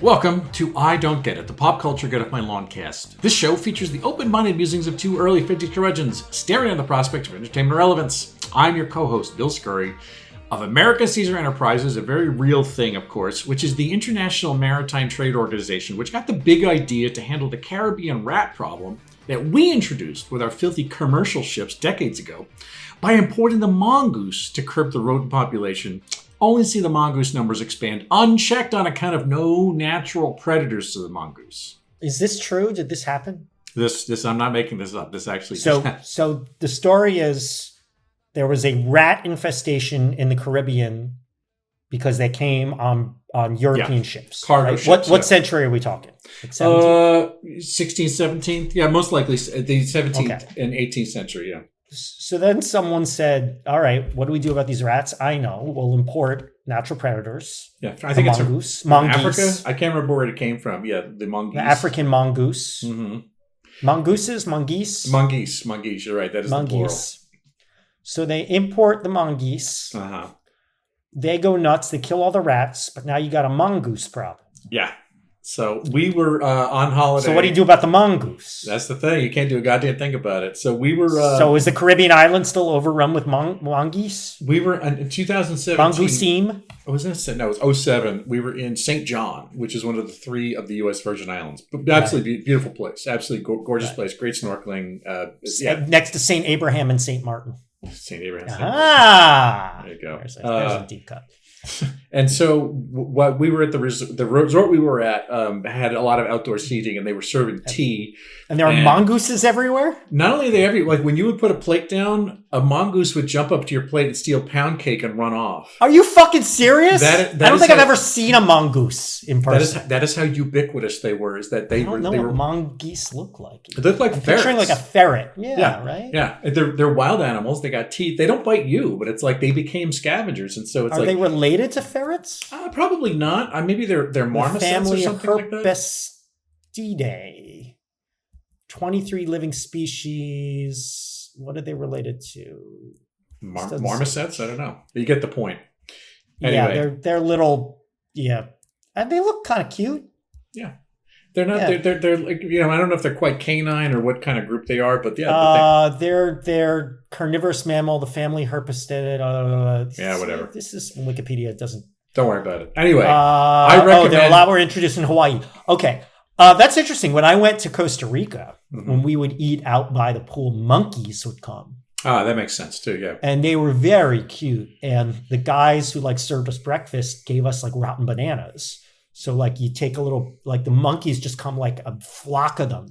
Welcome to I Don't Get It, the pop culture get off my lawn cast. This show features the open-minded musings of two early 50s curmudgeons staring at the prospect of entertainment relevance. I'm your co-host, Bill Scurry, of America Caesar Enterprises, a very real thing, of course, which is the International Maritime Trade Organization, which got the big idea to handle the Caribbean rat problem that we introduced with our filthy commercial ships decades ago by importing the mongoose to curb the rodent population. Only see the mongoose numbers expand unchecked on account of no natural predators to the mongoose. Is this true? Did this happen? This I'm not making this up. This actually So the story is there was a rat infestation in the Caribbean because they came on European ships. Cargo ships. What century are we talking? Like 16th, 17th? Yeah, most likely the 17th and 18th century, yeah. So then someone said, all right, what do we do about these rats? I know. We'll import natural predators. Yeah, I think it's from Africa. I can't remember where it came from. Yeah, the mongoose. The African mongoose. Mm-hmm. Mongooses? Mongoose? Mongoose. You're right. That is mongoose. The plural. So they import the mongoose. Uh-huh. They go nuts. They kill all the rats. But now you got a mongoose problem. Yeah. So we were on holiday. So what do you do about the mongoose? That's the thing. You can't do a goddamn thing about it. So we were... so is the Caribbean island still overrun with mongoose? We were in 2017... Mongooseme? It was 2007. We were in St. John, which is one of the three of the U.S. Virgin Islands. Absolutely beautiful place. Absolutely gorgeous place. Great snorkeling. Next to St. Abraham and St. Martin. St. Abraham. There you go. There's a deep cut. And so what we were at the resort we were at had a lot of outdoor seating, and they were serving tea. And there are mongooses everywhere? Not only are they like when you would put a plate down, a mongoose would jump up to your plate and steal pound cake and run off. Are you fucking serious? I don't think I've ever seen a mongoose in person. That is how ubiquitous they were. Is that they were? I don't know what mongoose look like. They look like ferrets. Picturing like a ferret. Yeah, right? Yeah. They're wild animals. They got teeth. They don't bite you, but it's like they became scavengers. And so it's Are they related to ferrets? Probably not. Maybe they're marmosets or something like that. Herpestidae. 23 living species. What are they related to? Marmosets? I don't know. You get the point. Anyway. Yeah, they're little. Yeah, and they look kind of cute. Yeah, they're not. Yeah. They're like I don't know if they're quite canine or what kind of group they are, but yeah. They're carnivorous mammal, the family Herpestidae. Whatever. This is Wikipedia. It doesn't. Don't worry about it. Anyway, I recommend. There are a lot were introduced in Hawaii. Okay. That's interesting. When I went to Costa Rica, when we would eat out by the pool, monkeys would come. That makes sense too, yeah. And they were very cute. And the guys who served us breakfast gave us rotten bananas. So you take a little, the monkeys just come like a flock of them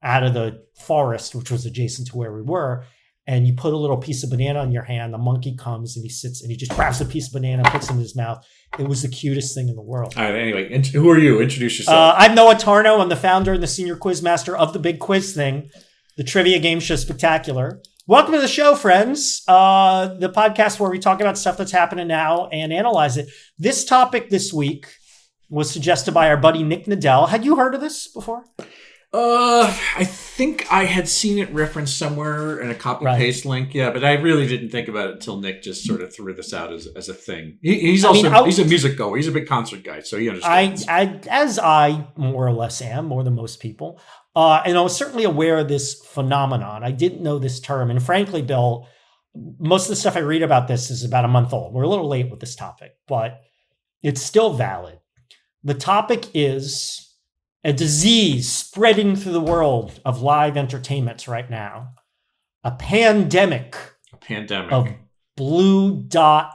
out of the forest, which was adjacent to where we were. And you put a little piece of banana in your hand, the monkey comes and he sits and he just grabs a piece of banana and puts it in his mouth. It was the cutest thing in the world. All right, anyway, who are you? Introduce yourself. I'm Noah Tarnow. I'm the founder and the senior quiz master of the Big Quiz Thing, the Trivia Game Show Spectacular. Welcome to the show, friends. The podcast where we talk about stuff that's happening now and analyze it. This topic this week was suggested by our buddy Nick Nadell. Had you heard of this before? I think I had seen it referenced somewhere in a copy and paste link. Yeah, but I really didn't think about it until Nick just sort of threw this out as a thing. He's a music goer. He's a big concert guy, so he understands. As I more or less am, more than most people, and I was certainly aware of this phenomenon. I didn't know this term, and frankly, Bill, most of the stuff I read about this is about a month old. We're a little late with this topic, but it's still valid. The topic is a disease spreading through the world of live entertainment right now. A pandemic. Of blue dot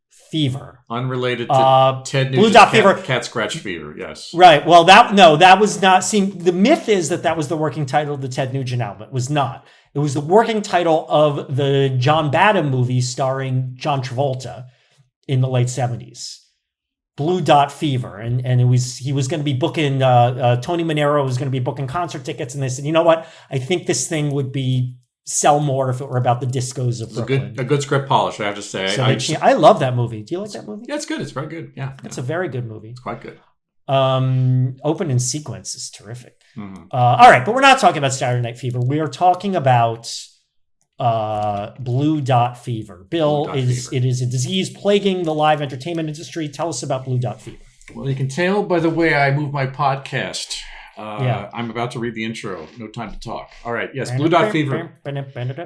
fever. Unrelated to Ted Nugent's cat scratch fever, yes. Right. Well, that was not... the myth is that was the working title of the Ted Nugent album. It was not. It was the working title of the John Badham movie starring John Travolta in the late 70s. Blue Dot Fever, and he was going to be booking Tony Manero was going to be booking concert tickets, and they said, you know what, I think this thing would sell more if it were about the discos of Brooklyn. A good script polish, I have to say. So I love that movie. Do you like that movie? Yeah, it's good. It's very good. Yeah, it's a very good movie. It's quite good. Open in sequence is terrific. All right, but we're not talking about Saturday Night Fever. We are talking about blue dot fever. Bill, it is a disease plaguing the live entertainment industry. Tell us about blue dot fever. Well, you can tell by the way I move my podcast. I'm about to read the intro. No time to talk. All right. Yes, blue dot fever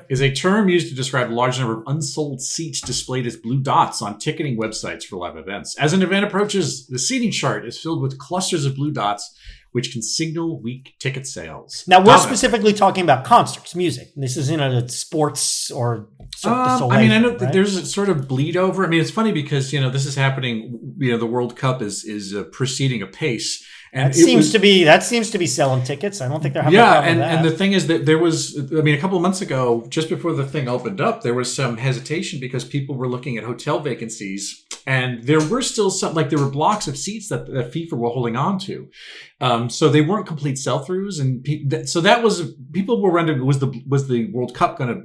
is a term used to describe a large number of unsold seats displayed as blue dots on ticketing websites for live events. As an event approaches, the seating chart is filled with clusters of blue dots, which can signal weak ticket sales. Now, we're specifically talking about concerts, music. This isn't a sports or I mean, I know right? There's a sort of bleed over. I mean, it's funny because, this is happening, the World Cup is proceeding apace. And that seems to be selling tickets. I don't think they're having a problem with that. And the thing is that there was, a couple of months ago, just before the thing opened up, there was some hesitation because people were looking at hotel vacancies, and there were still there were blocks of seats that FIFA were holding on to. So they weren't complete sell-throughs, and so that was people were wondering was the World Cup going to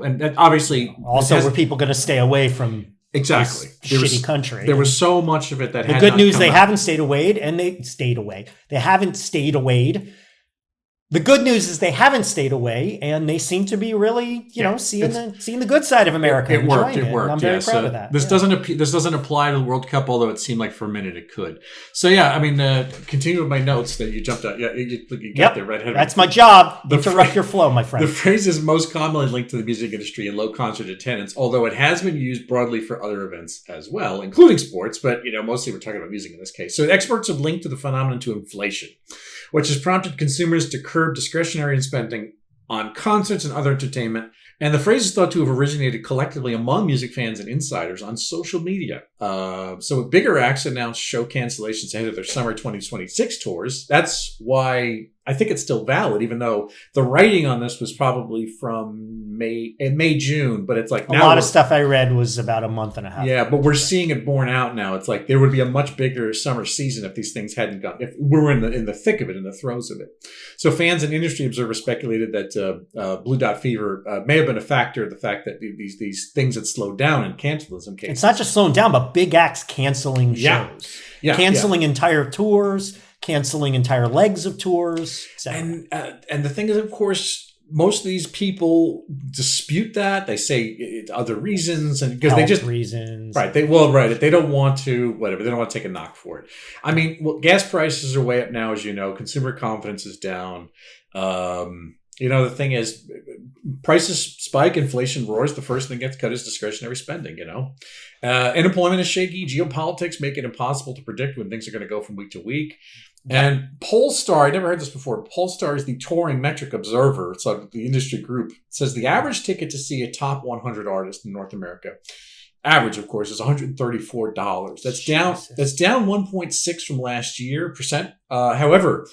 and obviously also were people going to stay away from. Exactly. Shitty country. There was so much of it that the good news, they haven't stayed away, and they stayed away. They haven't stayed away. The good news is they haven't stayed away, and they seem to be really, seeing the good side of America. It worked. And I'm very proud of that. This doesn't apply to the World Cup, although it seemed like for a minute it could. So yeah, I mean, continue with my notes that you jumped out. Yeah, you got there right. That's my job. Interrupt your flow, my friend. The phrase is most commonly linked to the music industry and low concert attendance, although it has been used broadly for other events as well, including sports. But mostly we're talking about music in this case. So experts have linked the phenomenon to inflation, which has prompted consumers to curb discretionary spending on concerts and other entertainment. And the phrase is thought to have originated collectively among music fans and insiders on social media. So bigger acts announced show cancellations ahead of their summer 2026 tours. That's why I think it's still valid, even though the writing on this was probably from May, June, but it's like a lot of stuff I read was about a month and a half. Yeah, but we're seeing it borne out now. It's like there would be a much bigger summer season if these things hadn't gone, if we were in the thick of it, in the throes of it. So fans and industry observers speculated that blue dot fever may have been a factor of the fact that these things had slowed down and canceled in some cases. It's not just slowing down, but big acts canceling shows, canceling entire tours, canceling entire legs of tours, and the thing is, of course, most of these people dispute that. They say it's other reasons, and because they just reasons, right? They don't want to whatever. They don't want to take a knock for it. I mean, well, gas prices are way up now, as you know. Consumer confidence is down. The thing is, prices spike, inflation roars. The first thing that gets cut is discretionary spending. Unemployment is shaky. Geopolitics make it impossible to predict when things are going to go from week to week. And Pollstar, I never heard this before. Pollstar is the touring metric observer. It's like the industry group. It says the average ticket to see a top 100 artist in North America, average, of course, is $134. That's down. That's down 1.6 from last year percent. However,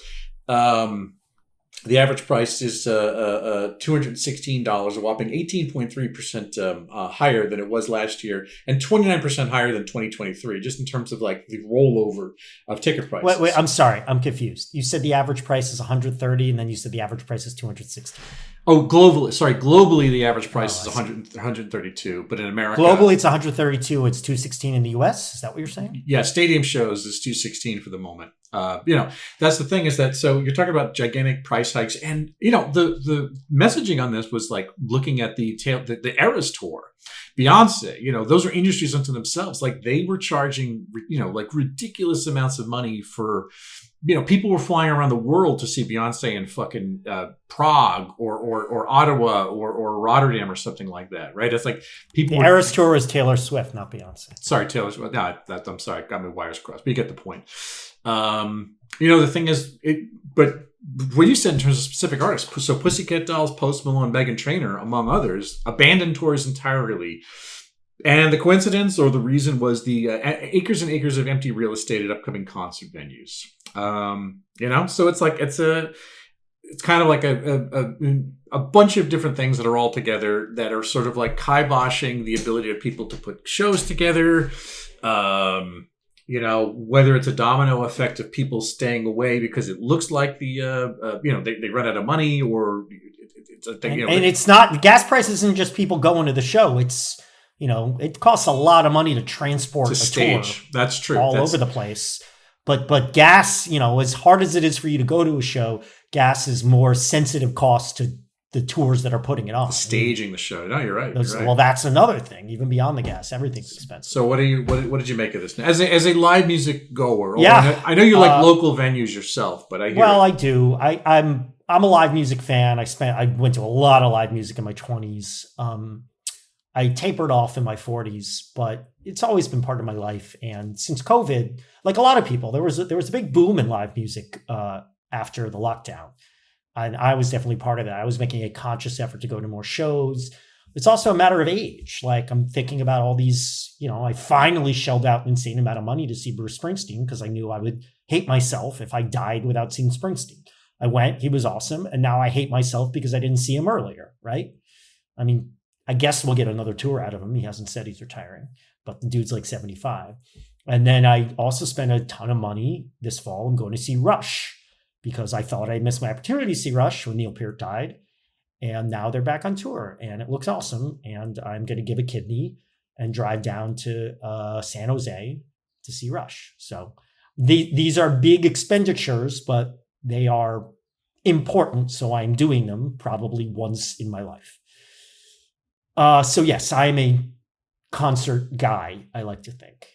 the average price is $216, a whopping 18.3% higher than it was last year, and 29% higher than 2023, just in terms of like the rollover of ticket prices. Wait, I'm sorry, I'm confused. You said the average price is 130, and then you said the average price is 216. Oh, globally, the average price is 132, but in America, globally it's 132. It's 216 in the U.S. Is that what you're saying? Yeah, stadium shows is 216 for the moment. That's the thing is that, so you're talking about gigantic price hikes, and the messaging on this was like looking at the Eras tour, Beyonce. Those are industries unto themselves. Like they were charging, like ridiculous amounts of money for. People were flying around the world to see Beyonce in fucking Prague or Ottawa or Rotterdam or something like that, right? It's like people. The Eras tour is Taylor Swift, not Beyonce. Sorry, Taylor Swift. No, I'm sorry, got my wires crossed. But you get the point. The thing is, but what you said in terms of specific artists, so Pussycat Dolls, Post Malone, Meghan Trainor, among others, abandoned tours entirely. And the coincidence or the reason was the acres and acres of empty real estate at upcoming concert venues. So it's like it's kind of like a bunch of different things that are all together that are sort of like kiboshing the ability of people to put shows together. Whether it's a domino effect of people staying away because it looks like they run out of money, or it's a thing. And it's not, gas price isn't just people going to the show. It's it costs a lot of money to transport a stage. Tour. That's true. Over the place. But gas, as hard as it is for you to go to a show, gas is more sensitive cost to the tours that are putting it on. Staging the show. No, you're right. Well, that's another thing. Even beyond the gas, everything's expensive. So what did you make of this? As a live music goer, I know you like local venues yourself, but I hear I do. I'm a live music fan. I went to a lot of live music in my 20s. I tapered off in my 40s, but it's always been part of my life. And since COVID, like a lot of people, there was a big boom in live music after the lockdown. And I was definitely part of that. I was making a conscious effort to go to more shows. It's also a matter of age. Like I'm thinking about all these, I finally shelled out an insane amount of money to see Bruce Springsteen because I knew I would hate myself if I died without seeing Springsteen. I went, he was awesome. And now I hate myself because I didn't see him earlier, right? I mean, I guess we'll get another tour out of him. He hasn't said he's retiring, but the dude's like 75. And then I also spent a ton of money this fall. I'm going to see Rush because I thought I'd missed my opportunity to see Rush when Neil Peart died. And now they're back on tour and it looks awesome. And I'm going to give a kidney and drive down to San Jose to see Rush. So these are big expenditures, but they are important. So I'm doing them probably once in my life. So yes, I'm a concert guy, I like to think.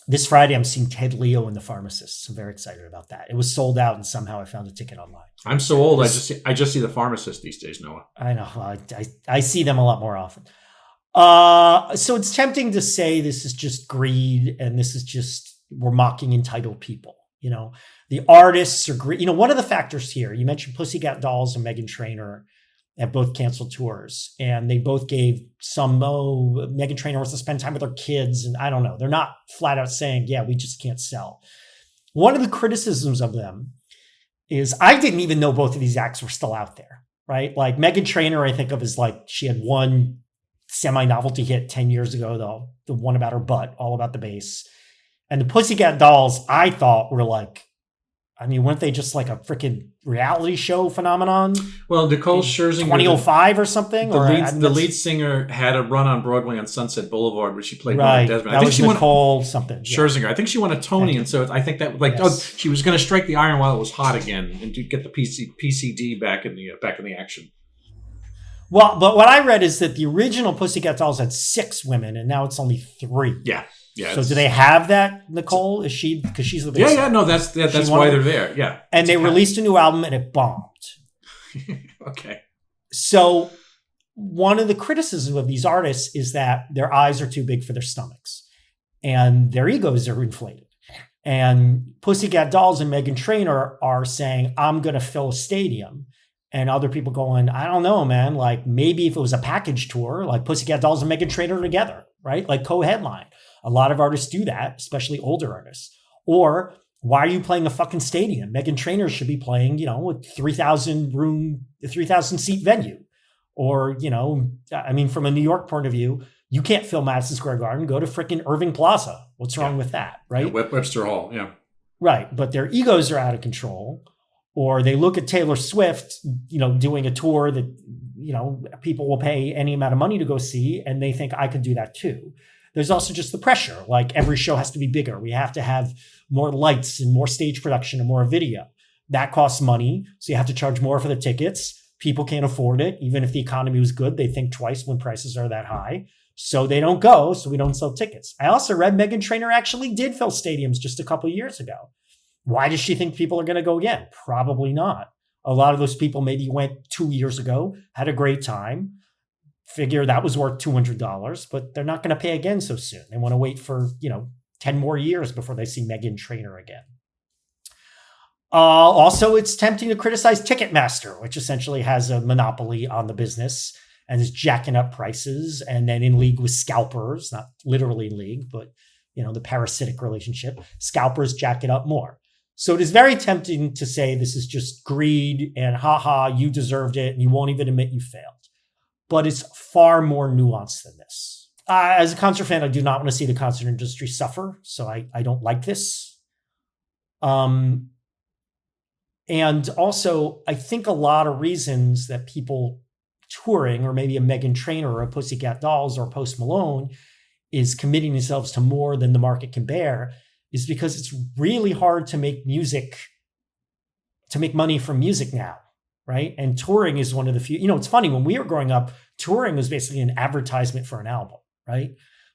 This Friday, I'm seeing Ted Leo and the Pharmacists. I'm very excited about that. It was sold out, and somehow I found a ticket online. I'm so old. I just see the Pharmacist these days, Noah. I know. I see them a lot more often. So it's tempting to say this is just greed, and this is just we're mocking entitled people. The artists are greed. One of the factors here. You mentioned Pussycat Dolls and Meghan Trainor have both canceled tours, and they both gave Meghan Trainor wants to spend time with her kids, and I don't know. They're not flat out saying, yeah, we just can't sell. One of the criticisms of them is I didn't even know both of these acts were still out there, right? Like Meghan Trainor, I think of as like she had one semi-novelty hit 10 years ago, though, the one about her butt, all about the bass. And the Pussycat Dolls, I thought were like, weren't they just like a freaking reality show phenomenon? Well, Nicole Scherzinger, 2005 or something. The lead singer had a run on Broadway on Sunset Boulevard where she played right. Desmond. I think she Nicole something. Scherzinger. Yeah. I think she won a Tony, and so I think that she was going to strike the iron while it was hot again and to get the PCD back in the action. Well, but what I read is that the original Pussycat Dolls had 6 women, and now it's only 3. Yeah. Yeah, so do they have that, Nicole? Is she, because she's the bassist? Yeah, no, that's why they're there. Yeah. And they released a new album and it bombed. Okay. So one of the criticisms of these artists is that their eyes are too big for their stomachs and their egos are inflated. And Pussycat Dolls and Meghan Trainor are saying, I'm going to fill a stadium. And other people going, I don't know, man. Like maybe if it was a package tour, like Pussycat Dolls and Meghan Trainor together, right? Like co-headline. A lot of artists do that, especially older artists. Or why are you playing a fucking stadium? Meghan Trainor should be playing, a 3,000 seat venue. Or, from a New York point of view, you can't fill Madison Square Garden. Go to freaking Irving Plaza. What's wrong with that, right? Yeah, Webster Hall, yeah. Right, but their egos are out of control. Or they look at Taylor Swift, doing a tour that, people will pay any amount of money to go see, and they think I could do that too. There's also just the pressure, like every show has to be bigger. We have to have more lights and more stage production and more video. That costs money, so you have to charge more for the tickets. People can't afford it. Even if the economy was good, they think twice when prices are that high. So they don't go, so we don't sell tickets. I also read Meghan Trainor actually did fill stadiums just a couple of years ago. Why does she think people are going to go again? Probably not. A lot of those people maybe went 2 years ago, had a great time, figure that was worth $200, but they're not going to pay again so soon. They want to wait for, 10 more years before they see Meghan Trainor again. Also, it's tempting to criticize Ticketmaster, which essentially has a monopoly on the business and is jacking up prices and then in league with scalpers, not literally in league, but, the parasitic relationship. Scalpers jack it up more. So it is very tempting to say this is just greed and you deserved it and you won't even admit you failed. But it's far more nuanced than this. As a concert fan, I do not want to see the concert industry suffer, so I don't like this. And also, I think a lot of reasons that people touring, or maybe a Meghan Trainor or a Pussycat Dolls or Post Malone, is committing themselves to more than the market can bear, is because it's really hard to make money from music now, right? And touring is one of the few, it's funny, when we were growing up, touring was basically an advertisement for an album, right?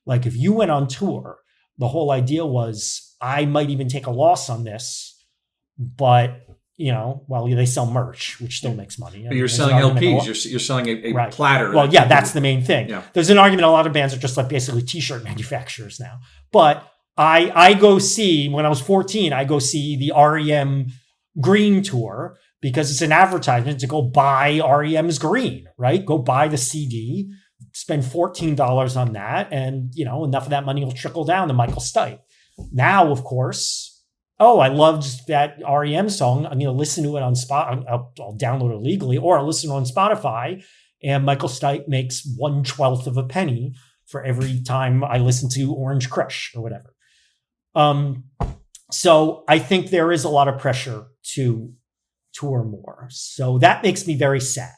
Like if you went on tour, the whole idea was I might even take a loss on this, but they sell merch, which still makes money. But you're selling LPs. You're selling a right. platter. Well, yeah, that's the main thing. Yeah. There's an argument. A lot of bands are just like basically t-shirt manufacturers now. But I go see, when I was 14, I go see the REM Green tour because it's an advertisement to go buy REM's Green, right? Go buy the CD, spend $14 on that. And, enough of that money will trickle down to Michael Stipe. Now, of course, I loved that REM song. I'm going to listen to it on Spotify. I'll download it legally, or I'll listen on Spotify. And Michael Stipe makes 1/12 of a penny for every time I listen to Orange Crush or whatever. So I think there is a lot of pressure to tour more. So that makes me very sad.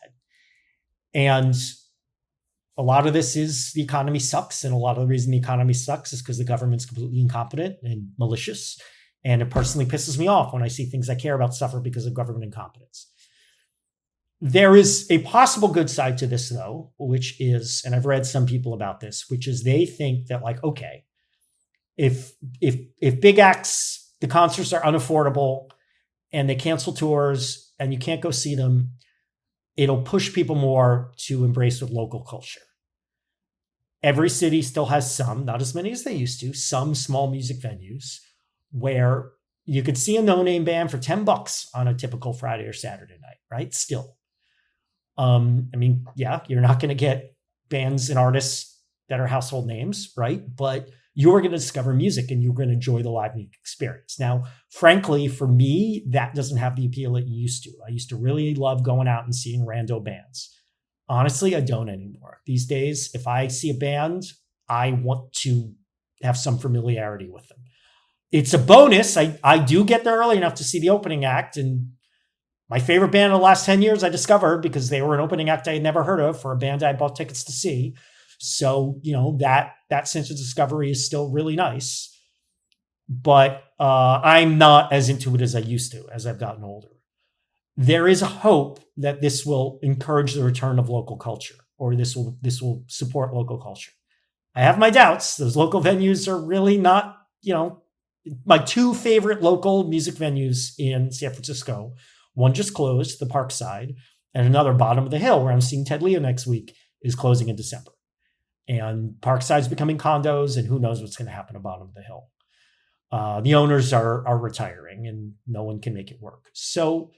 And a lot of this is the economy sucks. And a lot of the reason the economy sucks is because the government's completely incompetent and malicious. And it personally pisses me off when I see things I care about suffer because of government incompetence. There is a possible good side to this, though, which is, and I've read some people about this, which is they think that, like, okay, if big acts, the concerts are unaffordable and they cancel tours and you can't go see them, it'll push people more to embrace with local culture. Every city still has some, not as many as they used to, some small music venues where you could see a no-name band for $10 on a typical Friday or Saturday night, right? Still. You're not going to get bands and artists that are household names, right? But you're going to discover music and you're going to enjoy the live music experience. Now, frankly, for me, that doesn't have the appeal it used to. I used to really love going out and seeing rando bands. Honestly, I don't anymore. These days, if I see a band, I want to have some familiarity with them. It's a bonus. I do get there early enough to see the opening act. And my favorite band in the last 10 years I discovered because they were an opening act I had never heard of for a band I bought tickets to see. So, that sense of discovery is still really nice. But I'm not as into it as I used to as I've gotten older. There is a hope that this will encourage the return of local culture, or this will support local culture. I have my doubts. Those local venues are really not, my two favorite local music venues in San Francisco. One just closed, the Parkside, and another, Bottom of the Hill, where I'm seeing Ted Leo next week, is closing in December. And Parkside's becoming condos, and who knows what's going to happen at Bottom of the Hill. The owners are retiring, and no one can make it work. So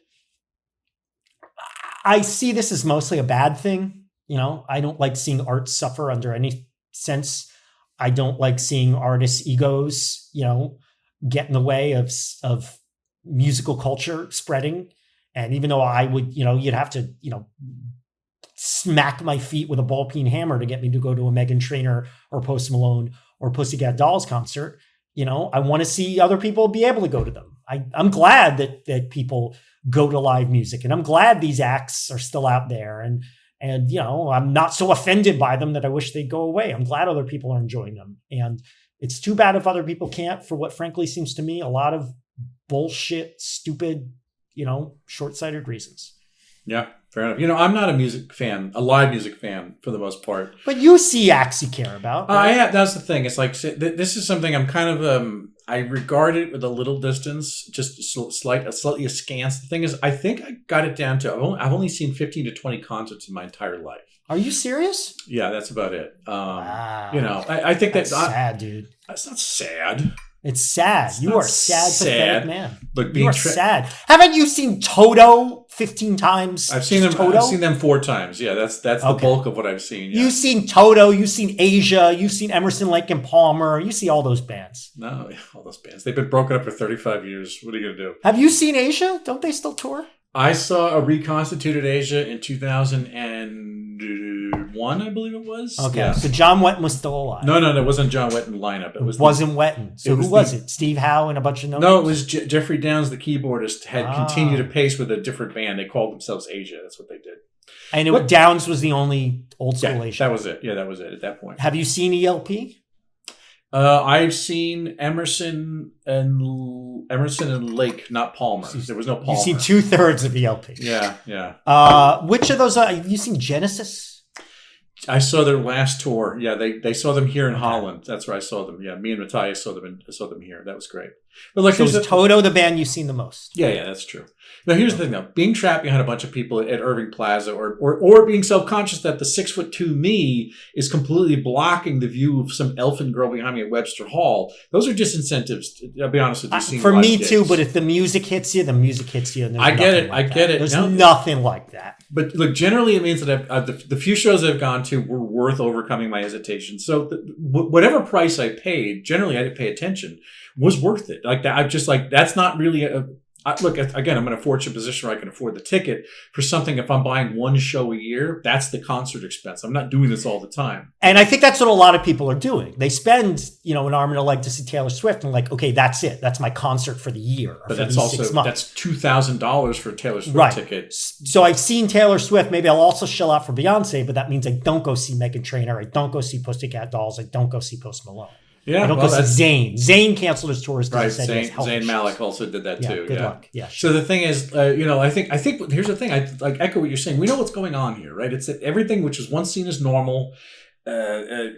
I see this as mostly a bad thing. I don't like seeing art suffer under any sense. I don't like seeing artists' egos, get in the way of musical culture spreading. And even though I would, you'd have to, smack my feet with a ball peen hammer to get me to go to a Meghan Trainor or Post Malone or Pussycat Dolls concert, I want to see other people be able to go to them. I'm glad that people go to live music, and I'm glad these acts are still out there. And I'm not so offended by them that I wish they'd go away. I'm glad other people are enjoying them. And it's too bad if other people can't, for what frankly seems to me a lot of bullshit, stupid, short-sighted reasons. Yeah, fair enough. I'm not a live music fan for the most part. But you see acts you care about. Right? Yeah, that's the thing. It's like, this is something I'm kind of, I regard it with a little distance, just slightly askance. The thing is, I think I got it down to, I've only seen 15 to 20 concerts in my entire life. Are you serious? Yeah, that's about it. Wow. I think that's sad, dude. That's not sad. It's sad. You are a sad, pathetic man. Look, you are sad. Haven't you seen Toto 15 times? I've seen them. Toto? I've seen them 4 times. Yeah, that's the bulk of what I've seen. Yeah. You've seen Toto. You've seen Asia. You've seen Emerson, Lake and Palmer. You see all those bands. No, all those bands. They've been broken up for 35 years. What are you going to do? Have you seen Asia? Don't they still tour? I saw a reconstituted Asia in 2001, I believe it was. Okay, yeah. So John Wetton was still alive. No, it wasn't John Wetton lineup. It wasn't Wetton. So who was it? Steve Howe and a bunch of no. No, it was Jeffrey Downs, the keyboardist, had continued to pace with a different band. They called themselves Asia. That's what they did. And Downs was the only old school Asia. That was it. Yeah, that was it at that point. Have you seen ELP? I've seen Emerson and Lake, not Palmer. There was no Palmer. You've seen 2/3 of ELP. Yeah. Which of those have you seen? Genesis? I saw their last tour. Yeah, they saw them here in Holland. That's where I saw them. Yeah, me and Matthias saw them here. That was great. But like, so is Toto the band you've seen the most? Yeah, that's true. Now here's the thing though: being trapped behind a bunch of people at Irving Plaza, or being self-conscious that the 6'2" me is completely blocking the view of some elfin girl behind me at Webster Hall. Those are disincentives. I'll be honest with you. For me too, but if the music hits you, the music hits you. And I get it. I get it. There's nothing like that. But look, generally it means that the few shows I've gone to were worth overcoming my hesitation. So whatever price I paid, generally I didn't pay attention, was worth it. Like that, I'm just like, that's not really look, again, I'm in a fortunate position where I can afford the ticket for something. If I'm buying one show a year, that's the concert expense. I'm not doing this all the time. And I think that's what a lot of people are doing. They spend, an arm and a leg to see Taylor Swift and like, okay, that's it. That's my concert for the year. Or but for that's these also, 6 months. that's $2,000 for a Taylor Swift ticket. So I've seen Taylor Swift. Maybe I'll also shell out for Beyonce, but that means I don't go see Meghan Trainor. I don't go see Pussycat Dolls. I don't go see Post Malone. Yeah, I don't go see Zayn. Zayn canceled his tours. Right, Zayn Malik also did that too. Good luck. Yeah. So the thing is, I think here's the thing. I like echo what you're saying. We know what's going on here, right? It's that everything which is once seen as normal, a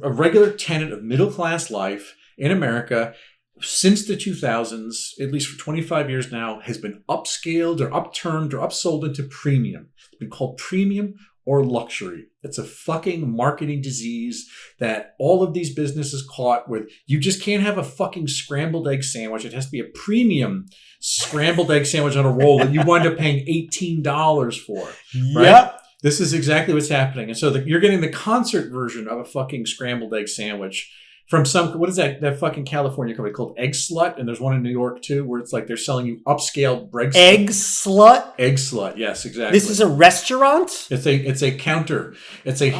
regular tenet of middle class life in America since the 2000s, at least for 25 years now, has been upscaled or upturned or upsold into premium. It's been called premium or luxury. It's a fucking marketing disease that all of these businesses caught with. You just can't have a fucking scrambled egg sandwich. It has to be a premium scrambled egg sandwich on a roll that you wind up paying $18 for. Right? Yep. This is exactly what's happening. And so you're getting the concert version of a fucking scrambled egg sandwich from what is that fucking California company called Egg Slut? And there's one in New York too, where it's like they're selling you upscale bread. Egg Slut? Egg Slut, yes, exactly. This is a restaurant? It's a counter. It's a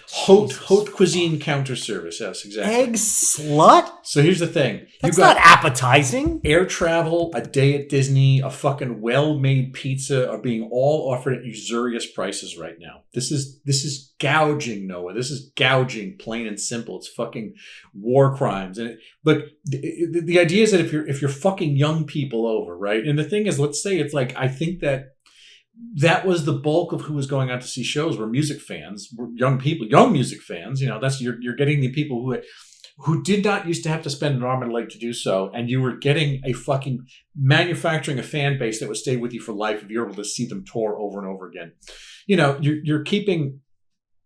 haute cuisine counter service. Yes, exactly. Egg Slut? So here's the thing. That's not appetizing. Air travel, a day at Disney, a fucking well-made pizza are being all offered at usurious prices right now. This is gouging, Noah. This is gouging, plain and simple. It's fucking war crimes. And the idea is that if you're fucking young people over, right? And the thing is, let's say it's like, I think that was the bulk of who was going out to see shows were music fans, were young people, young music fans. That's you're getting the people who did not used to have to spend an arm and a leg to do so, and you were getting a fucking manufacturing a fan base that would stay with you for life if you're able to see them tour over and over again. You're keeping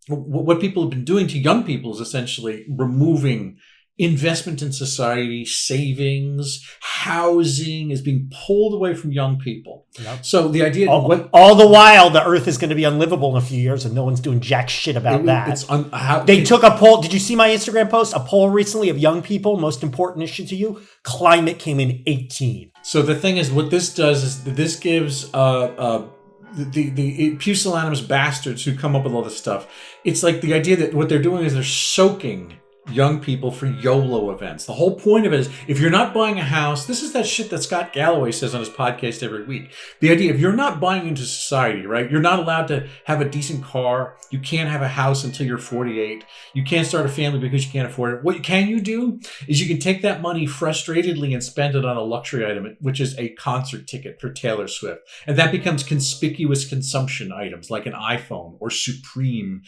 what people have been doing to young people is essentially removing investment in society, savings, housing is being pulled away from young people. Yep. So the idea... all the while, the earth is going to be unlivable in a few years and no one's doing jack shit about that. They took a poll. Did you see my Instagram post? A poll recently of young people, most important issue to you? Climate came in 18. So the thing is, what this does is this gives... the pusillanimous bastards who come up with all this stuff. It's like the idea that what they're doing is they're soaking young people for YOLO events. The whole point of it is, if you're not buying a house, this is that shit that Scott Galloway says on his podcast every week. The idea, if you're not buying into society, right, you're not allowed to have a decent car. You can't have a house until you're 48. You can't start a family because you can't afford it. What can you do is you can take that money frustratedly and spend it on a luxury item, which is a concert ticket for Taylor Swift. And that becomes conspicuous consumption items like an iPhone or Supreme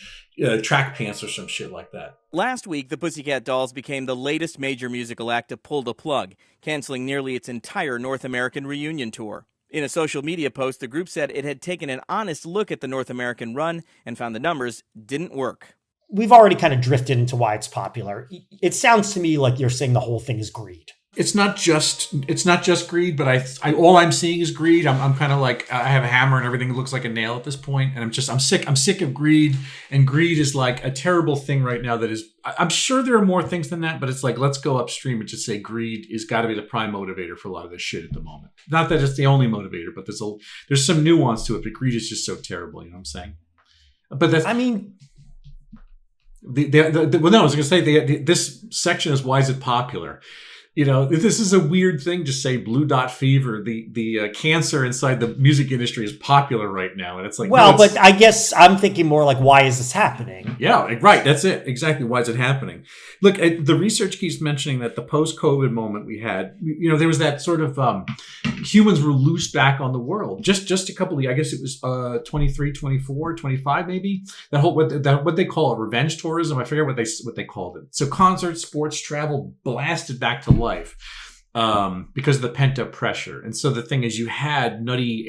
track pants or some shit like that. Last week, the Pussycat Dolls became the latest major musical act to pull the plug, canceling nearly its entire North American reunion tour. In a social media post, the group said it had taken an honest look at the North American run and found the numbers didn't work. We've already kind of drifted into why it's popular. It sounds to me like you're saying the whole thing is greed. It's not just greed, but I all I'm seeing is greed. I'm kind of like, I have a hammer and everything looks like a nail at this point, and I'm sick of greed, and greed is like a terrible thing right now. That is, I'm sure there are more things than that, but it's like, let's go upstream and just say greed is got to be the prime motivator for a lot of this shit at the moment. Not that it's the only motivator, but there's some nuance to it. But greed is just so terrible. You know what I'm saying? But that's, I mean. I was going to say this section is why is it popular. This is a weird thing to say. Blue dot fever, the cancer inside the music industry is popular right now, and it's like, well, but I guess I'm thinking more like, why is this happening? Yeah, right. That's it. Exactly. Why is it happening? Look, the research keeps mentioning that the post-COVID moment we had, there was that sort of humans were loose back on the world. Just a couple of, I guess it was 23, 24, 25 maybe. That whole what they call it, revenge tourism. I forget what they called it. So concerts, sports, travel blasted back to life. Because of the pent up pressure. And so the thing is, you had nutty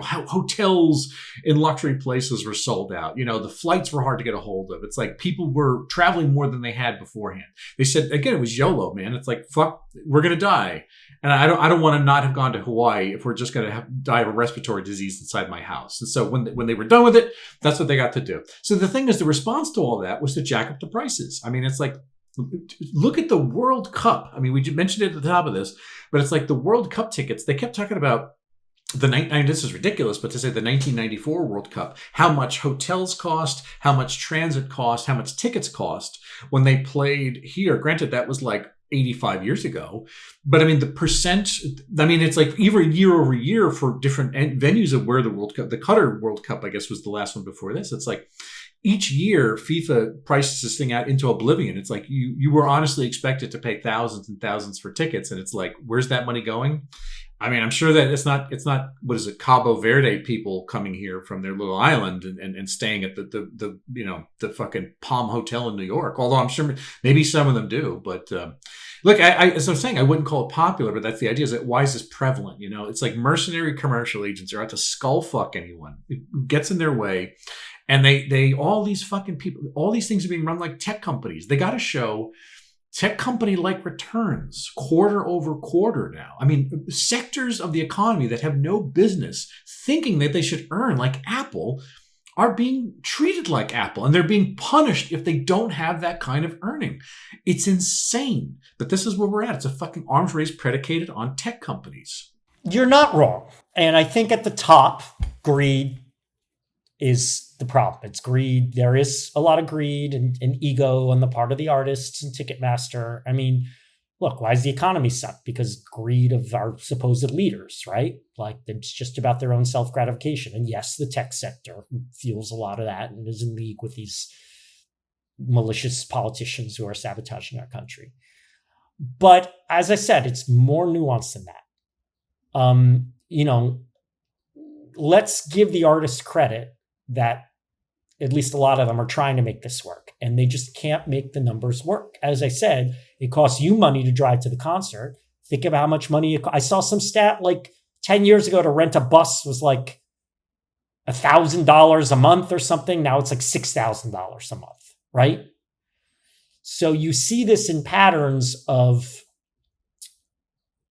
hotels in luxury places were sold out. The flights were hard to get a hold of. It's like people were traveling more than they had beforehand. They said, again, it was YOLO, man. It's like, fuck, we're going to die. And I don't want to not have gone to Hawaii if we're just going to die of a respiratory disease inside my house. And so when they were done with it, that's what they got to do. So the thing is, the response to all that was to jack up the prices. I mean, it's like, look at the World Cup. I mean, we mentioned it at the top of this, but it's like the World Cup tickets. They kept talking about this is ridiculous, but to say the 1994 World Cup, how much hotels cost, how much transit cost, how much tickets cost when they played here. Granted, that was like 85 years ago. But I mean, the percent, it's like even year over year for different venues of where the World Cup, the Qatar World Cup, I guess was the last one before this. It's like, each year, FIFA prices this thing out into oblivion. It's like you were honestly expected to pay thousands and thousands for tickets, and it's like, where's that money going? I mean, I'm sure that it's not what is it, Cabo Verde people coming here from their little island and staying at the fucking Palm Hotel in New York. Although I'm sure maybe some of them do, but look, as I'm saying, I wouldn't call it popular, but that's the idea. Is that why is this prevalent? It's like mercenary commercial agents are out to skull fuck anyone who gets in their way. And they all these fucking people, all these things are being run like tech companies. They got to show tech company-like returns quarter over quarter now. I mean, sectors of the economy that have no business thinking that they should earn like Apple are being treated like Apple, and they're being punished if they don't have that kind of earning. It's insane. But this is where we're at. It's a fucking arms race predicated on tech companies. You're not wrong. And I think at the top, greed is the problem. It's greed. There is a lot of greed and ego on the part of the artists and Ticketmaster. I mean, look, why is the economy suck? Because greed of our supposed leaders, right? Like, it's just about their own self-gratification. And yes, the tech sector fuels a lot of that and is in league with these malicious politicians who are sabotaging our country. But as I said, it's more nuanced than that. Let's give the artists credit that at least a lot of them are trying to make this work, and they just can't make the numbers work. As I said, it costs you money to drive to the concert. Think of how much money I saw some stat like 10 years ago to rent a bus was like $1,000 a month or something. Now it's like $6,000 a month, right? So you see this in patterns of,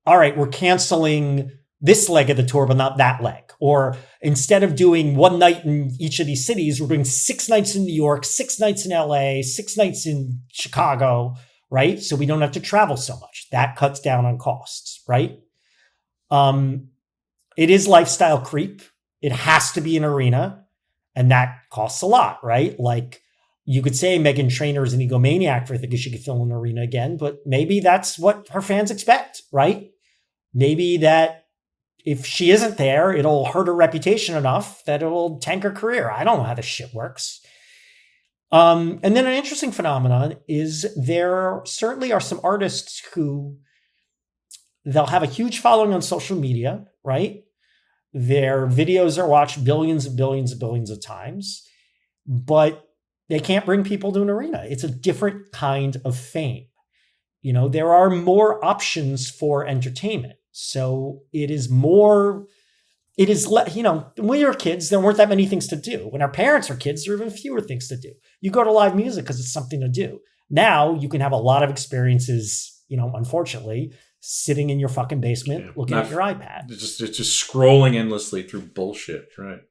all right, we're canceling this leg of the tour, but not that leg. Or instead of doing one night in each of these cities, we're doing 6 nights in New York, 6 nights in LA, 6 nights in Chicago, right? So we don't have to travel so much. That cuts down on costs, right? It is lifestyle creep. It has to be an arena, and that costs a lot, right? Like, you could say Meghan Trainor is an egomaniac for thinking she could fill an arena again, but maybe that's what her fans expect, right? Maybe that if she isn't there, it'll hurt her reputation enough that it'll tank her career. I don't know how this shit works. And then an interesting phenomenon is there certainly are some artists who they'll have a huge following on social media, right? Their videos are watched billions and billions and billions of times, but they can't bring people to an arena. It's a different kind of fame. There are more options for entertainment. So it is when we were kids, there weren't that many things to do. When our parents were kids, there were even fewer things to do. You go to live music because it's something to do. Now you can have a lot of experiences, unfortunately, sitting in your fucking basement looking at your iPad. It's just scrolling endlessly through bullshit, right?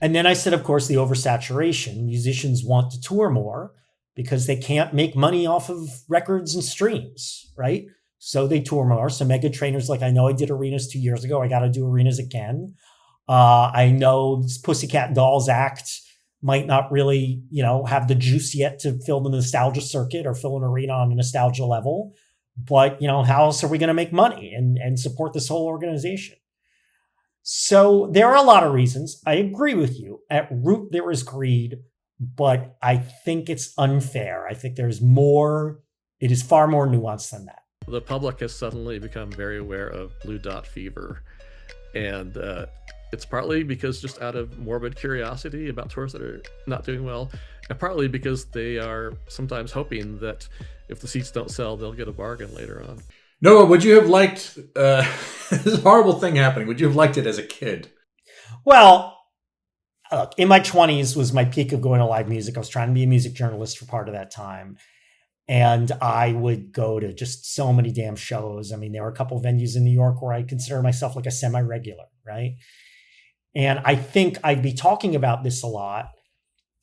And then I said, of course, the oversaturation. Musicians want to tour more because they can't make money off of records and streams, right? So they tour more. So Meghan Trainor's like, I know I did arenas 2 years ago. I got to do arenas again. I know this Pussycat Dolls act might not really, have the juice yet to fill the nostalgia circuit or fill an arena on a nostalgia level. But, how else are we going to make money and support this whole organization? So there are a lot of reasons. I agree with you. At root, there is greed, but I think it's unfair. I think there's more. It is far more nuanced than that. The public has suddenly become very aware of blue dot fever. And it's partly because just out of morbid curiosity about tours that are not doing well, and partly because they are sometimes hoping that if the seats don't sell, they'll get a bargain later on. Noah, would you have liked this horrible thing happening? Would you have liked it as a kid? Well, look, in my 20s was my peak of going to live music. I was trying to be a music journalist for part of that time. And I would go to just so many damn shows. I mean, there were a couple of venues in New York where I consider myself like a semi-regular, right? And I think I'd be talking about this a lot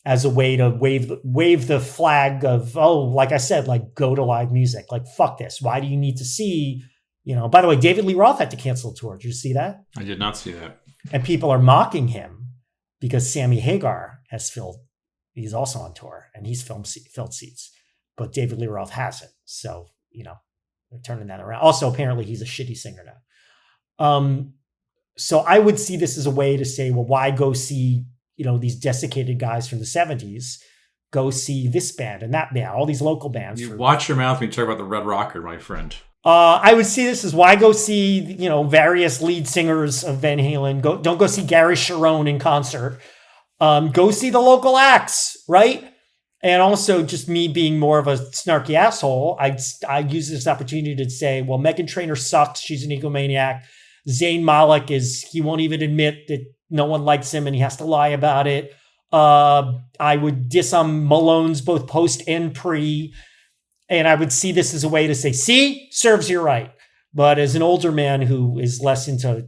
as a way to wave the flag of, like I said, like go to live music. Like, fuck this. Why do you need to see, by the way, David Lee Roth had to cancel a tour. Did you see that? I did not see that. And people are mocking him because Sammy Hagar he's also on tour and he's filled seats. But David Lee Roth hasn't. So, they're turning that around. Also, apparently he's a shitty singer now. So I would see this as a way to say, well, why go see, these desiccated guys from the 70s? Go see this band and that band, all these local bands. You watch your mouth when you talk about the Red Rocker, my friend. I would see this as why go see, various lead singers of Van Halen. Don't go see Gary Sharon in concert. Go see the local acts, right? And also just me being more of a snarky asshole, I use this opportunity to say, well, Meghan Trainor sucks. She's an egomaniac. Zayn Malik he won't even admit that no one likes him and he has to lie about it. I would diss on Malone's both post and pre. And I would see this as a way to say, see, serves you right. But as an older man who is less into,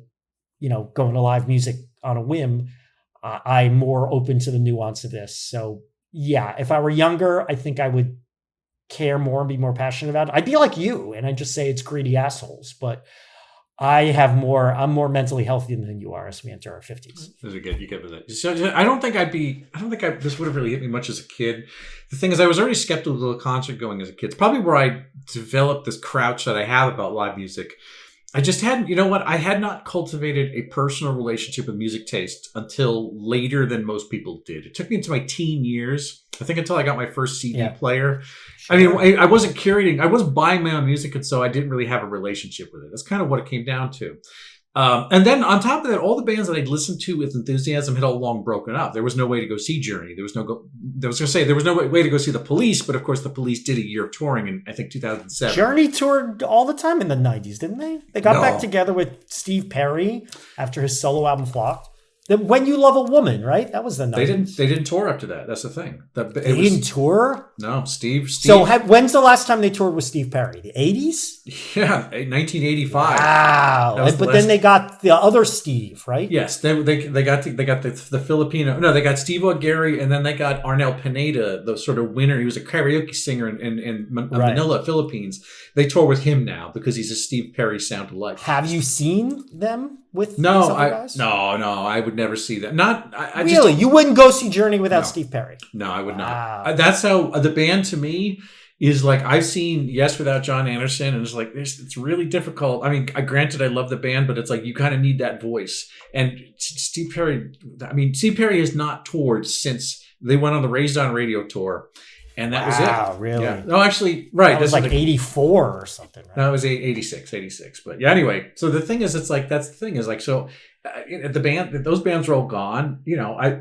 going to live music on a whim, I'm more open to the nuance of this. So yeah, if I were younger, I think I would care more and be more passionate about it. I'd be like you, and I'd just say it's greedy assholes. But I'm more mentally healthy than you are as we enter our 50s. You get with that. So I don't think this would have really hit me much as a kid. The thing is, I was already skeptical of concert going as a kid. It's probably where I developed this crouch that I have about live music. I just hadn't, I had not cultivated a personal relationship with music taste until later than most people did. It took me into my teen years, I think, until I got my first CD player. Sure. I mean, I wasn't curating, I wasn't buying my own music, and so I didn't really have a relationship with it. That's kind of what it came down to. And then on top of that, all the bands that I'd listened to with enthusiasm had all long broken up. There was no way to go see Journey. There was no way to go see the Police, but of course the Police did a year of touring in, I think, 2007. Journey toured all the time in the 90s, didn't they? They got back together with Steve Perry after his solo album flopped. When You Love a Woman, right? That was the 90s. They didn't tour after that. That's the thing. They didn't tour? No, Steve. So when's the last time they toured with Steve Perry? The 80s? Yeah, 1985. Wow. But then they got the other Steve, right? Yes, they got the Filipino. No, they got Steve Augeri, and then they got Arnel Pineda, the sort of winner. He was a karaoke singer in Manila, Philippines. They tour with him now because he's a Steve Perry sound alike. Have you seen them? With no, these other guys? No, I would never see that. Really? You wouldn't go see Journey without Steve Perry? No, I would not. That's how the band to me is like. I've seen Yes without John Anderson, and it's like it's really difficult. I mean, granted, I love the band, but it's like you kind of need that voice. And Steve Perry, Steve Perry has not toured since they went on the Raised on Radio tour. And that was it. Wow, really? Yeah. No, actually, right. That was like 84 or something, right? No, it was 86. But yeah, anyway. So the thing is, it's like, that's the thing is like, so the band, those bands are all gone. I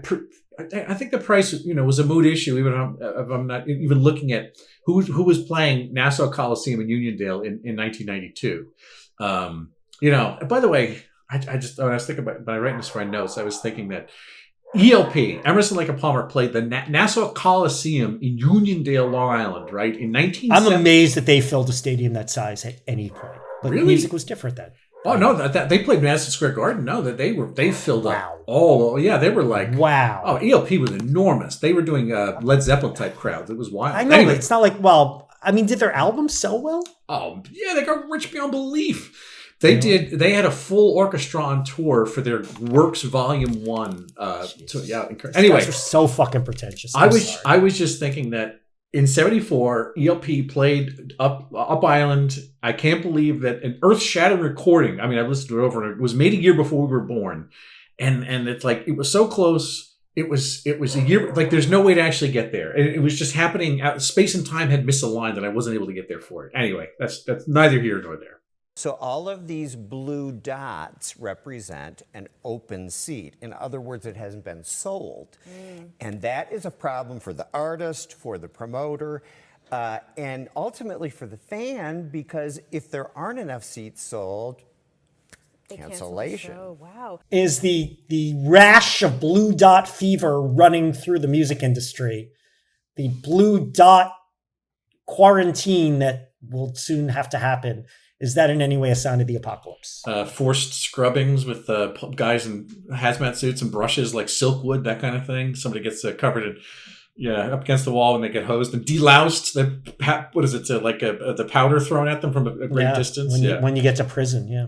think the price, was a mood issue, even if I'm not even looking at who was playing Nassau Coliseum in Uniondale in 1992. By the way, I just, when I was thinking about, when I write this for my notes, I was thinking that ELP, Emerson, Lake and Palmer, played the Nassau Coliseum in Uniondale, Long Island, right? In 1970. I'm amazed that they filled a stadium that size at any point. But really? Music was different then. Oh, no, that they played Madison Square Garden. No, that they filled up all. Yeah, they were like, wow. Oh, ELP was enormous. They were doing Led Zeppelin type crowds. It was wild. I know, anyway. But it's not like, did their album sell well? Oh, yeah, they got rich beyond belief. They did. They had a full orchestra on tour for their Works Volume 1. Anyway, guys are so fucking pretentious. I was just thinking that in 74, ELP played Up Island. I can't believe that an earth-shattering recording. I mean, I've listened to it over and it was made a year before we were born. And it's like, it was so close. It was a year, like there's no way to actually get there. It was just happening. Space and time had misaligned and I wasn't able to get there for it. Anyway, that's neither here nor there. So all of these blue dots represent an open seat. In other words, it hasn't been sold. And that is a problem for the artist, for the promoter, and ultimately for the fan, because if there aren't enough seats sold, cancellation. Wow. Is the rash of blue dot fever running through the music industry, the blue dot quarantine that will soon have to happen. Is that in any way a sign of the apocalypse? Forced scrubbings with guys in hazmat suits and brushes like Silkwood, that kind of thing. Somebody gets covered in, up against the wall and they get hosed and deloused. What is it? The powder thrown at them from a great distance. When you get to prison, yeah.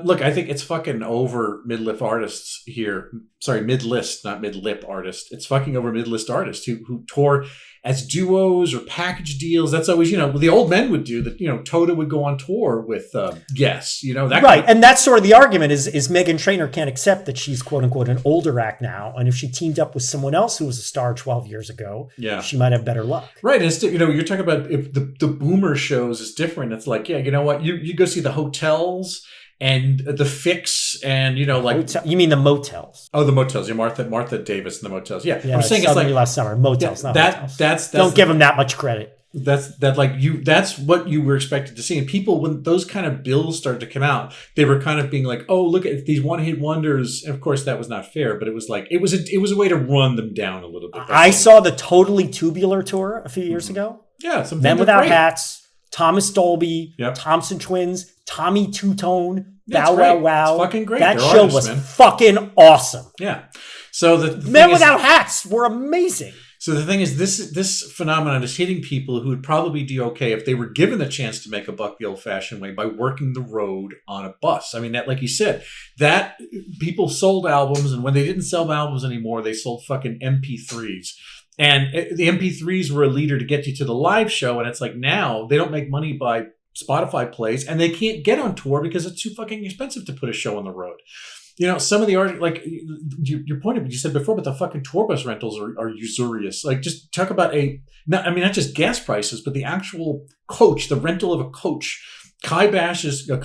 Look, I think it's fucking over mid-lip artists here. Sorry, mid-list, not mid-lip artists. It's fucking over mid-list artists who tour as duos or package deals. That's always, the old men would do that. Toto would go on tour with guests, that right. And that's sort of the argument is Meghan Trainor can't accept that she's quote unquote an older act now. And if she teamed up with someone else who was a star 12 years ago, she might have better luck. Right. And you're talking about if the boomer shows is different. It's like, you know what? You go see the hotels and the Fix and, you mean the motels? Oh, the motels. Yeah, Martha Davis and the motels. Yeah. Yeah, I'm saying it's like last summer. Motels, not hotels. That's don't give them that much credit. That's what you were expected to see. And people, when those kind of bills started to come out, they were kind of being like, oh, look at these one-hit wonders. And of course, that was not fair, but it was like, it was a way to run them down a little bit. I saw the Totally Tubular tour a few years ago. Yeah. Some Men Without Hats, Thomas Dolby, Yep. Thompson Twins, Tommy Two-Tone, Yeah, Bow it's Wow great. Wow. It's fucking great. That They're show artists, was man. fucking awesome. Yeah. So the Men Without Hats were amazing. So the thing is, this phenomenon is hitting people who would probably do okay if they were given the chance to make a buck the old-fashioned way by working the road on a bus. I mean, that, like you said, that people sold albums, and when they didn't sell albums anymore, they sold fucking MP3s. And the MP3s were a leader to get you to the live show, and it's like now they don't make money by Spotify plays, and they can't get on tour because it's too fucking expensive to put a show on the road. Some of the art, like your point, you said before, but the fucking tour bus rentals are usurious. Like, just talk about not just gas prices, but the actual coach, the rental of a coach. Kibosh is the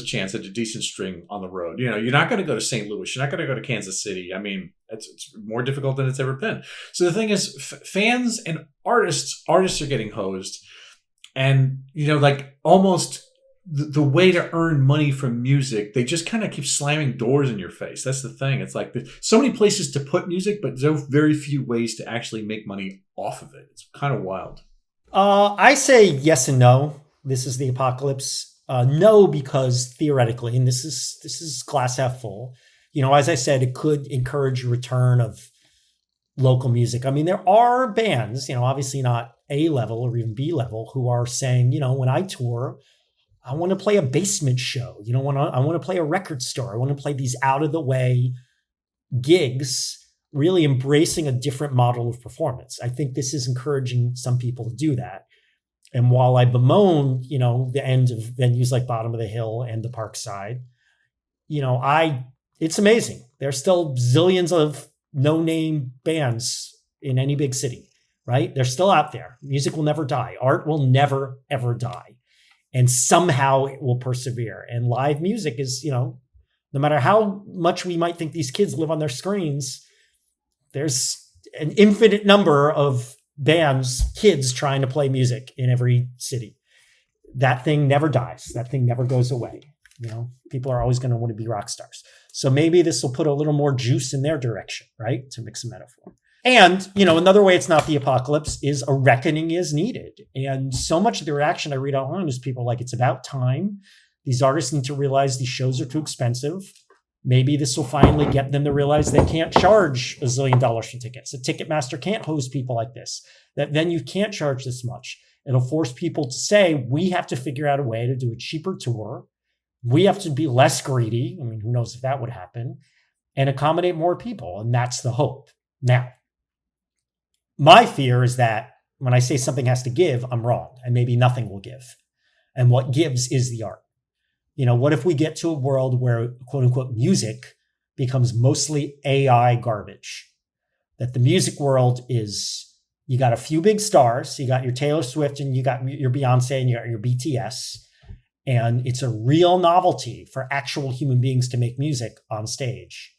chance at a decent string on the road. You're not going to go to St. Louis. You're not going to go to Kansas City. I mean, it's more difficult than it's ever been. So the thing is, fans and artists are getting hosed, and almost the way to earn money from music, they just kind of keep slamming doors in your face. That's the thing. It's like there's so many places to put music, but there's very few ways to actually make money off of it. It's kind of wild. I say yes and no. This is the apocalypse. No, because theoretically, and this is glass half full. As I said, it could encourage a return of local music. I mean, there are bands, obviously not A level or even B level, who are saying, when I tour, I want to play a basement show. I want to play a record store. I want to play these out of the way gigs, really embracing a different model of performance. I think this is encouraging some people to do that. And while I bemoan, the end of venues like Bottom of the Hill and the Parkside, it's amazing. There's still zillions of no-name bands in any big city, right? They're still out there. Music will never die. Art will never, ever die. And somehow it will persevere. And live music is, no matter how much we might think these kids live on their screens, there's an infinite number of bands, kids trying to play music in every city. That thing never dies. That thing never goes away. People are always going to want to be rock stars. So maybe this will put a little more juice in their direction, right? To mix a metaphor. And, another way it's not the apocalypse is a reckoning is needed. And so much of the reaction I read online is people like, it's about time. These artists need to realize these shows are too expensive. Maybe this will finally get them to realize they can't charge $1 zillion for tickets. The Ticketmaster can't host people like this. That venue can't charge this much. It'll force people to say, we have to figure out a way to do a cheaper tour. We have to be less greedy. I mean, who knows if that would happen, and accommodate more people. And that's the hope. Now, My fear is that when I say something has to give, I'm wrong, and maybe nothing will give. And what gives is the art. What if we get to a world where, quote unquote, music becomes mostly AI garbage? That the music world is, you got a few big stars, you got your Taylor Swift and you got your Beyonce and you got your BTS, and it's a real novelty for actual human beings to make music on stage.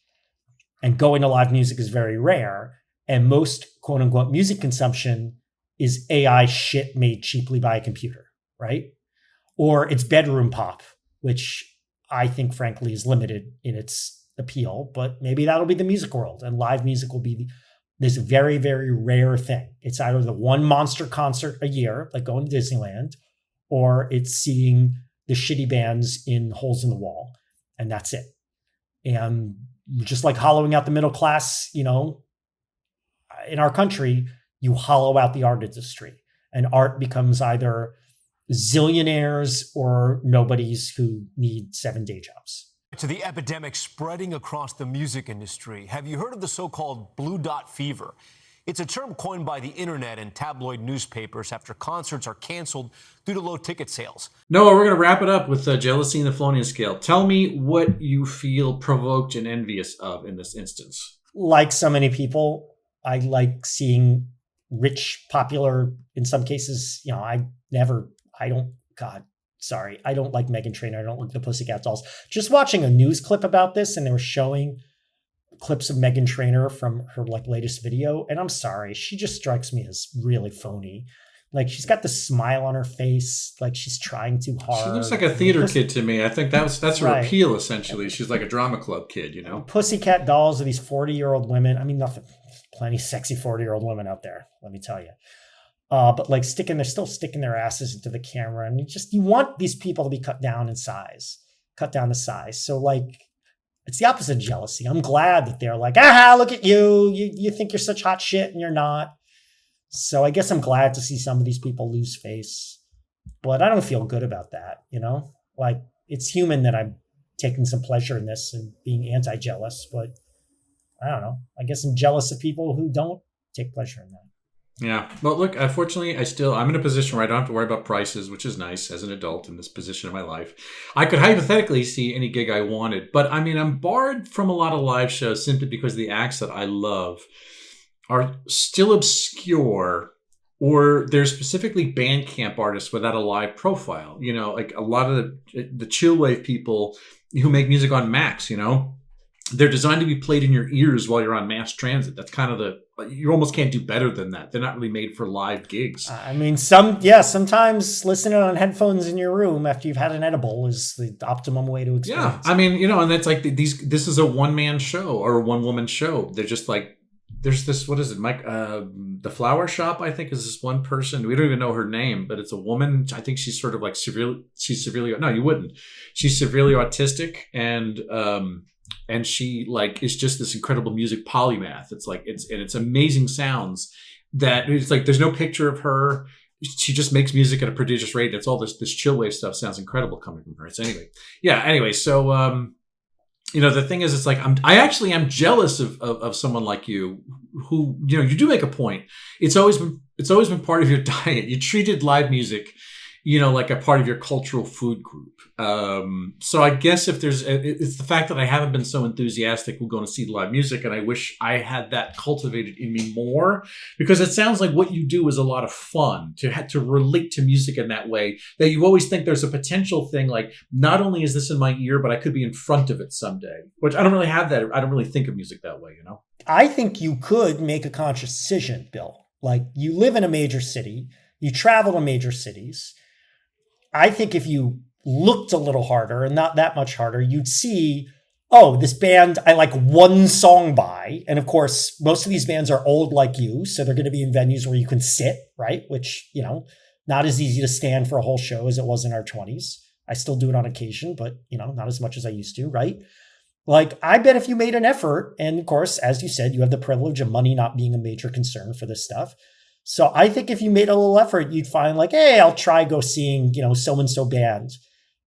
And going to live music is very rare. And most, quote unquote, music consumption is AI shit made cheaply by a computer, right? Or it's bedroom pop, which I think, frankly, is limited in its appeal. But maybe that'll be the music world, and live music will be this very, very rare thing. It's either the one monster concert a year, like going to Disneyland, or it's seeing the shitty bands in holes in the wall, and that's it. And just like hollowing out the middle class, in our country, you hollow out the art industry, and art becomes either zillionaires or nobodies who need 7-day jobs. To the epidemic spreading across the music industry, have you heard of the so-called blue dot fever? It's a term coined by the internet and tabloid newspapers after concerts are canceled due to low ticket sales. Noah, we're going to wrap it up with jealousy and the Felonian scale. Tell me what you feel provoked and envious of in this instance. Like so many people, I like seeing rich, popular, in some cases, I don't like Meghan Trainor. I don't like the Pussycat Dolls. Just watching a news clip about this, and they were showing clips of Meghan Trainor from her latest video. And I'm sorry, she just strikes me as really phony. Like, she's got the smile on her face, like she's trying too hard. She looks like a theater kid to me. I think that's her right. appeal, essentially. She's like a drama club kid, Pussycat Dolls are these 40-year-old women. I mean, plenty sexy 40-year-old women out there, let me tell you. But they're still sticking their asses into the camera. And you want these people to be cut down to size. So it's the opposite of jealousy. I'm glad that they're like, look at you. You think you're such hot shit and you're not. So I guess I'm glad to see some of these people lose face, but I don't feel good about that. It's human that I'm taking some pleasure in this and being anti-jealous, but I don't know. I guess I'm jealous of people who don't take pleasure in that. Yeah. Well, look, unfortunately, I'm in a position where I don't have to worry about prices, which is nice as an adult in this position of my life. I could hypothetically see any gig I wanted, but I'm barred from a lot of live shows simply because the acts that I love are still obscure, or they're specifically Bandcamp artists without a live profile. Like a lot of the chillwave people who make music on Macs, they're designed to be played in your ears while you're on mass transit. That's kind of you almost can't do better than that. They're not really made for live gigs. Sometimes listening on headphones in your room after you've had an edible is the optimum way to experience. Yeah, and that's like this is a one-man show or a one-woman show. They're just like, there's this, what is it, Mike? The Flower Shop, I think, is this one person. We don't even know her name, but it's a woman. I think she's sort of like severely, no, you wouldn't. She's severely autistic, and she is just this incredible music polymath. It's amazing sounds that it's like there's no picture of her. She just makes music at a prodigious rate. It's all this chillwave stuff sounds incredible coming from her. So anyway, so the thing is, it's like I actually am jealous of someone like you who you do make a point. It's always been part of your diet. You treated live music like a part of your cultural food group. So I guess it's the fact that I haven't been so enthusiastic with going to see live music, and I wish I had that cultivated in me more, because it sounds like what you do is a lot of fun to relate to music in that way, that you always think there's a potential thing, like not only is this in my ear, but I could be in front of it someday, which I don't really have that. I don't really think of music that way, I think you could make a conscious decision, Bill. Like, you live in a major city, you travel to major cities. I think if you looked a little harder, and not that much harder, you'd see, this band I like one song by. And of course, most of these bands are old like you, so they're going to be in venues where you can sit, right? Which, not as easy to stand for a whole show as it was in our 20s. I still do it on occasion, but, not as much as I used to, right? Like, I bet if you made an effort, and of course, as you said, you have the privilege of money not being a major concern for this stuff. So I think if you made a little effort, you'd find like, hey, I'll try go seeing, so-and-so band.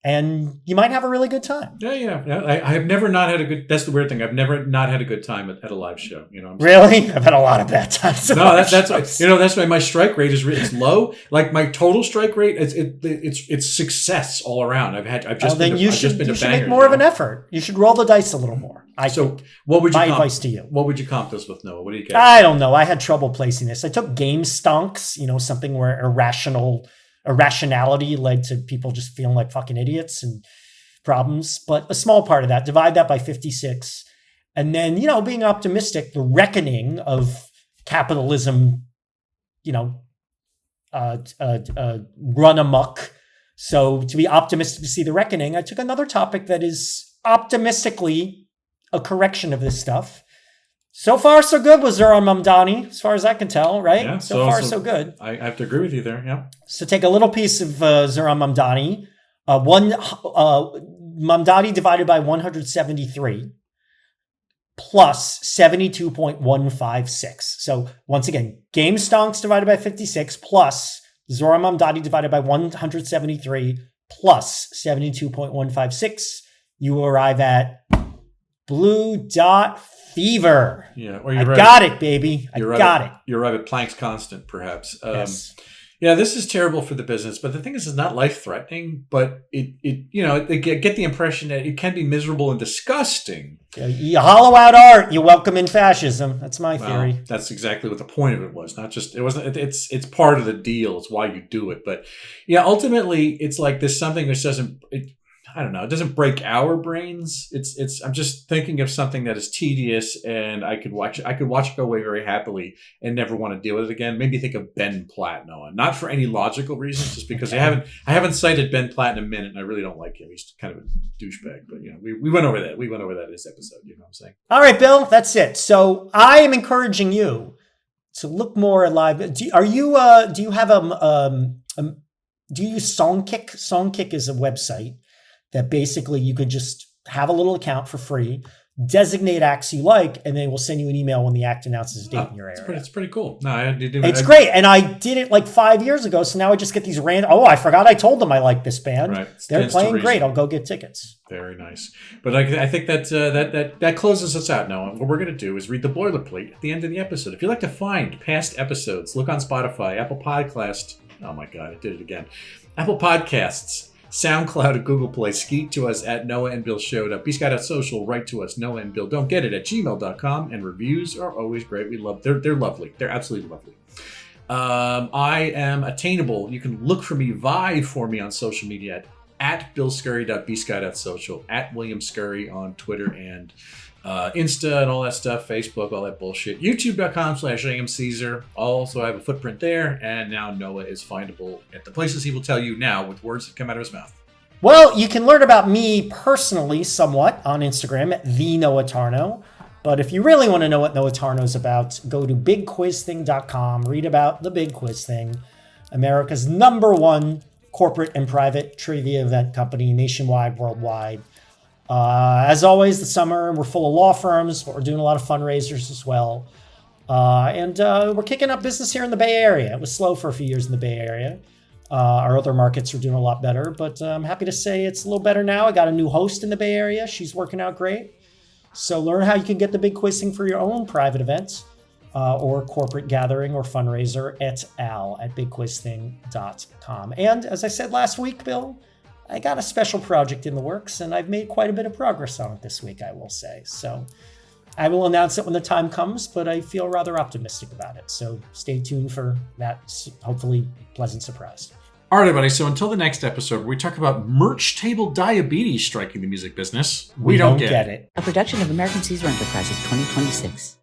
and you might have a really good time. Yeah. I have never not had a good. That's the weird thing. I've never not had a good time at a live show. Really? I've had a lot of bad times. No, that's why, that's why my strike rate is low. Like my total strike rate, it's success all around. You should make more of an effort. You should roll the dice a little more. What would you? Advice to you. What would you comp this with, Noah? What do you get? I don't know. I had trouble placing this. I took game stonks. Something where irrationality led to people just feeling like fucking idiots and problems. But a small part of that, divide that by 56. And then, being optimistic, the reckoning of capitalism, run amok. So to be optimistic to see the reckoning, I took another topic that is optimistically a correction of this stuff. So far, so good with Zohran Mamdani, as far as I can tell, right? Yeah, so far, so good. I have to agree with you there, yeah. So take a little piece of Zohran Mamdani. Mamdani divided by 173 plus 72.156. So once again, game stonks divided by 56 plus Zohran Mamdani divided by 173 plus 72.156. You arrive at Blue Dot Fever. Yeah, or got it, baby. I got it. You arrive at Planck's constant, perhaps. Yes. Yeah, this is terrible for the business, but the thing is, it's not life-threatening. But they get the impression that it can be miserable and disgusting. You hollow out art, you welcome in fascism. That's my theory. Well, that's exactly what the point of it was. Not just it wasn't. It's part of the deal. It's why you do it. But yeah, ultimately, it's like there's something which doesn't. I don't know. It doesn't break our brains. I'm just thinking of something that is tedious, and I could watch it go away very happily and never want to deal with it again. Maybe think of Ben Platt, Noah. Not for any logical reasons, just because I haven't cited Ben Platt in a minute, and I really don't like him. He's kind of a douchebag. But we went over that. We went over that in this episode. You know what I'm saying? All right, Bill. That's it. So I am encouraging you to look more at live. Do you use Songkick? Songkick is a website that basically you could just have a little account for free, designate acts you like, and they will send you an email when the act announces a date in your area. It's pretty cool. No, it's great. And I did it like 5 years ago, so now I just get these random, I forgot I told them I like this band. Right. They're playing great. I'll go get tickets. Very nice. But I think that closes us out now. What we're going to do is read the boilerplate at the end of the episode. If you'd like to find past episodes, look on Spotify, Apple Podcast. Oh my God, I did it again. Apple Podcasts, SoundCloud, and GooglePlay. Skeet to us at noahandbillshow.bsky.social. Write to us, Noah and Bill Don't Get It, at gmail.com. And reviews are always great. We love. They're lovely. They're absolutely lovely. I am attainable. You can look for me, vibe for me on social media at billscurry.bsky.social, at William Scurry on Twitter and Insta and all that stuff, Facebook, all that bullshit. YouTube.com/AMCaesar. Also, I have a footprint there, and now Noah is findable at the places he will tell you now with words that come out of his mouth. Well, you can learn about me personally somewhat on Instagram at @TheNoahTarnow. But if you really want to know what Noah Tarnow's about, go to bigquizthing.com, read about the Big Quiz Thing, America's #1 corporate and private trivia event company, nationwide, worldwide. As always, the summer, we're full of law firms, but we're doing a lot of fundraisers as well. And we're kicking up business here in the Bay Area. It was slow for a few years in the Bay Area. Our other markets are doing a lot better, but I'm happy to say it's a little better now. I got a new host in the Bay Area. She's working out great. So learn how you can get the Big Quiz Thing for your own private events or corporate gathering or fundraiser et al. At bigquizthing.com. And as I said last week, Bill, I got a special project in the works, and I've made quite a bit of progress on it this week, I will say. So I will announce it when the time comes, but I feel rather optimistic about it. So stay tuned for that, hopefully, pleasant surprise. All right, everybody. So until the next episode, where we talk about merch table diabetes striking the music business, we don't get it. A production of American Caesar Enterprises 2026.